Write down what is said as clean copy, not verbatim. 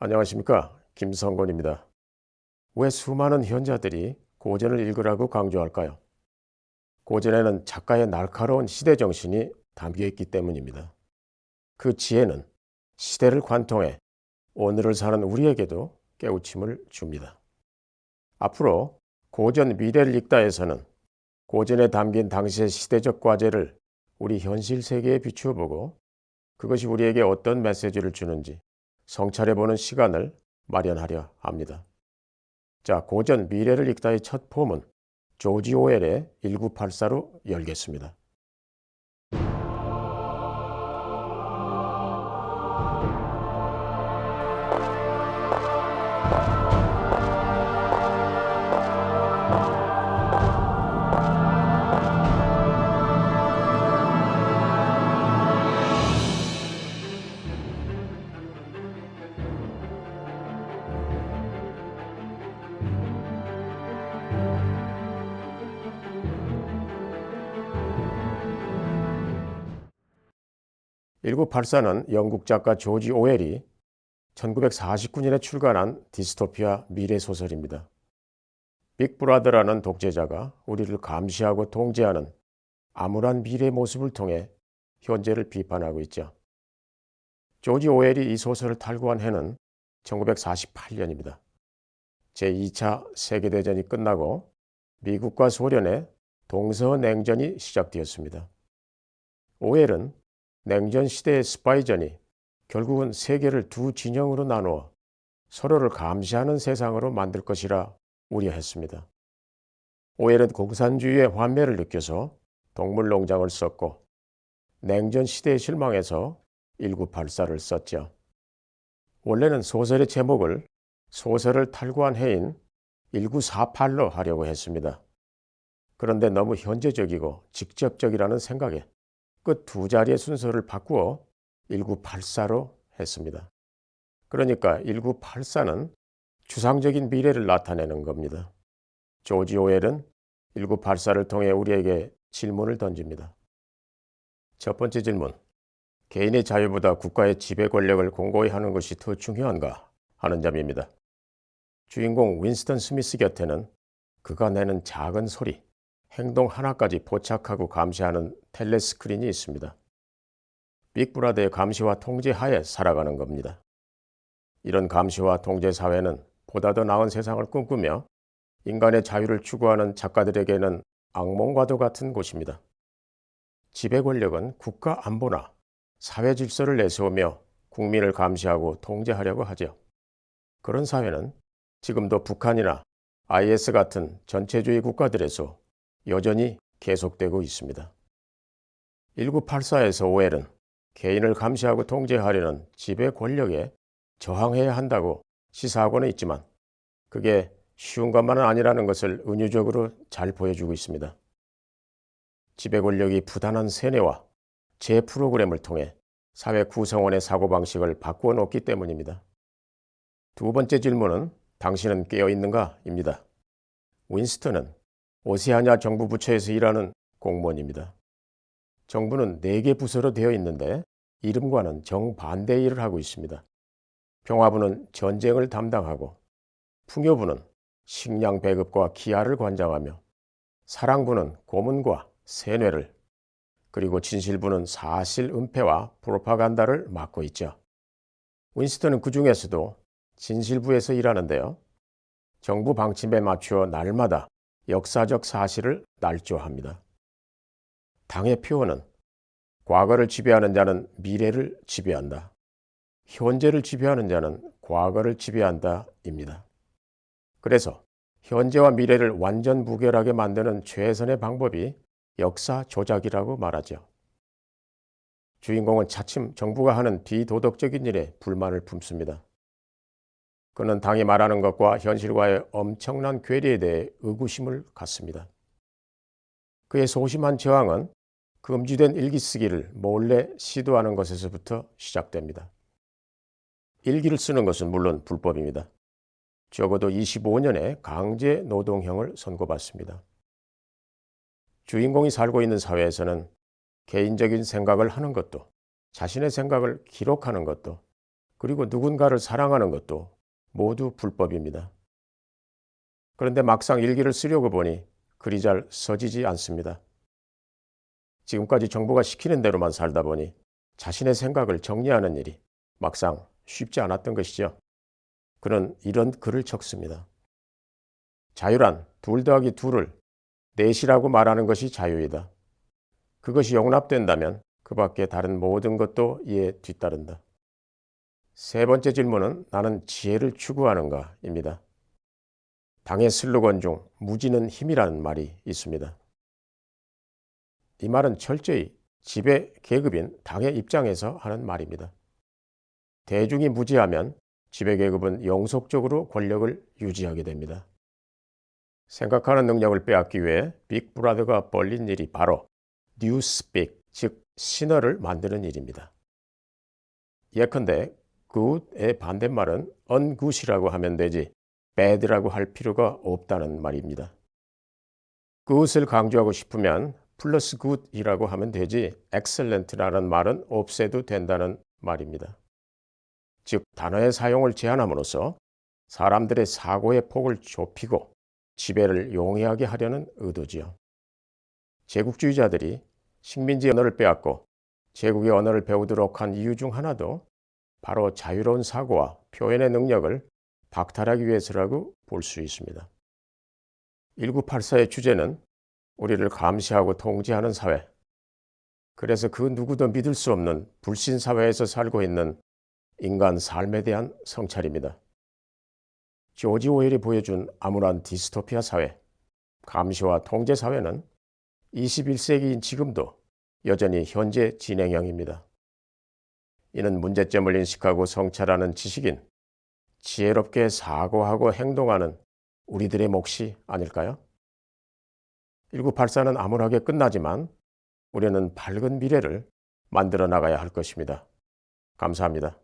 안녕하십니까, 김성곤입니다. 왜 수많은 현자들이 고전을 읽으라고 강조할까요? 고전에는 작가의 날카로운 시대 정신이 담겨 있기 때문입니다. 그 지혜는 시대를 관통해 오늘을 사는 우리에게도 깨우침을 줍니다. 앞으로 고전 미래를 읽다에서는 고전에 담긴 당시의 시대적 과제를 우리 현실 세계에 비추어 보고 그것이 우리에게 어떤 메시지를 주는지 성찰해보는 시간을 마련하려 합니다. 자, 고전 미래를 읽다의 첫 포문, 조지 오웰의 1984로 열겠습니다. 1984는 영국 작가 조지 오웰이 1949년에 출간한 디스토피아 미래 소설입니다. 빅브라더라는 독재자가 우리를 감시하고 통제하는 암울한 미래 모습을 통해 현재를 비판하고 있죠. 조지 오웰이 이 소설을 탈고한 해는 1948년입니다. 제2차 세계대전이 끝나고 미국과 소련의 동서냉전이 시작되었습니다. 오웰은 냉전 시대의 스파이전이 결국은 세계를 두 진영으로 나누어 서로를 감시하는 세상으로 만들 것이라 우려했습니다. 오웰은 공산주의의 환멸을 느껴서 동물농장을 썼고 냉전 시대에 실망해서 1984를 썼죠. 원래는 소설의 제목을 소설을 탈고한 해인 1948로 하려고 했습니다. 그런데 너무 현재적이고 직접적이라는 생각에 끝 두 자리의 순서를 바꾸어 1984로 했습니다. 그러니까 1984는 추상적인 미래를 나타내는 겁니다. 조지 오웰은 1984를 통해 우리에게 질문을 던집니다. 첫 번째 질문. 개인의 자유보다 국가의 지배 권력을 공고히 하는 것이 더 중요한가 하는 점입니다. 주인공 윈스턴 스미스 곁에는 그가 내는 작은 소리, 행동 하나까지 포착하고 감시하는 텔레스크린이 있습니다. 빅브라더의 감시와 통제 하에 살아가는 겁니다. 이런 감시와 통제 사회는 보다 더 나은 세상을 꿈꾸며 인간의 자유를 추구하는 작가들에게는 악몽과도 같은 곳입니다. 지배 권력은 국가 안보나 사회 질서를 내세우며 국민을 감시하고 통제하려고 하죠. 그런 사회는 지금도 북한이나 IS 같은 전체주의 국가들에서 여전히 계속되고 있습니다. 1984에서 오웰은 개인을 감시하고 통제하려는 지배 권력에 저항해야 한다고 시사하고는 있지만 그게 쉬운 것만은 아니라는 것을 은유적으로 잘 보여주고 있습니다. 지배 권력이 부단한 세뇌와 재프로그램을 통해 사회 구성원의 사고방식을 바꾸어 놓기 때문입니다. 두 번째 질문은 당신은 깨어있는가? 입니다. 윈스턴은 오세아니아 정부 부처에서 일하는 공무원입니다. 정부는 4개 부서로 되어 있는데 이름과는 정반대의 일을 하고 있습니다. 평화부는 전쟁을 담당하고 풍요부는 식량 배급과 기아를 관장하며 사랑부는 고문과 세뇌를 그리고 진실부는 사실 은폐와 프로파간다를 맡고 있죠. 윈스턴은 그 중에서도 진실부에서 일하는데요. 정부 방침에 맞추어 날마다 역사적 사실을 날조합니다. 당의 표어는 과거를 지배하는 자는 미래를 지배한다. 현재를 지배하는 자는 과거를 지배한다 입니다. 그래서 현재와 미래를 완전 무결하게 만드는 최선의 방법이 역사 조작이라고 말하죠. 주인공은 차츰 정부가 하는 비도덕적인 일에 불만을 품습니다. 그는 당이 말하는 것과 현실과의 엄청난 괴리에 대해 의구심을 갖습니다. 그의 소심한 저항은 금지된 일기 쓰기를 몰래 시도하는 것에서부터 시작됩니다. 일기를 쓰는 것은 물론 불법입니다. 적어도 25년의 강제 노동형을 선고받습니다. 주인공이 살고 있는 사회에서는 개인적인 생각을 하는 것도 자신의 생각을 기록하는 것도 그리고 누군가를 사랑하는 것도 모두 불법입니다. 그런데 막상 일기를 쓰려고 보니 글이 잘 써지지 않습니다. 지금까지 정부가 시키는 대로만 살다 보니 자신의 생각을 정리하는 일이 막상 쉽지 않았던 것이죠. 그는 이런 글을 적습니다. 자유란 2 더하기 2를 4이라고 말하는 것이 자유이다. 그것이 용납된다면 그 밖에 다른 모든 것도 이에 뒤따른다. 세 번째 질문은 나는 지혜를 추구하는가입니다. 당의 슬로건 중 무지는 힘이라는 말이 있습니다. 이 말은 철저히 지배 계급인 당의 입장에서 하는 말입니다. 대중이 무지하면 지배 계급은 영속적으로 권력을 유지하게 됩니다. 생각하는 능력을 빼앗기 위해 빅브라더가 벌린 일이 바로 뉴스픽, 즉 신어를 만드는 일입니다. 예컨대 good의 반대말은 ungood이라고 하면 되지 bad라고 할 필요가 없다는 말입니다. good을 강조하고 싶으면 플러스 good이라고 하면 되지 excellent라는 말은 없애도 된다는 말입니다. 즉 단어의 사용을 제한함으로써 사람들의 사고의 폭을 좁히고 지배를 용이하게 하려는 의도지요. 제국주의자들이 식민지 언어를 빼앗고 제국의 언어를 배우도록 한 이유 중 하나도 바로 자유로운 사고와 표현의 능력을 박탈하기 위해서라고 볼 수 있습니다. 1984의 주제는 우리를 감시하고 통제하는 사회, 그래서 그 누구도 믿을 수 없는 불신 사회에서 살고 있는 인간 삶에 대한 성찰입니다. 조지 오웰이 보여준 암울한 디스토피아 사회, 감시와 통제 사회는 21세기인 지금도 여전히 현재 진행형입니다. 이는 문제점을 인식하고 성찰하는 지식인, 지혜롭게 사고하고 행동하는 우리들의 몫이 아닐까요? 1984는 암울하게 끝나지만 우리는 밝은 미래를 만들어 나가야 할 것입니다. 감사합니다.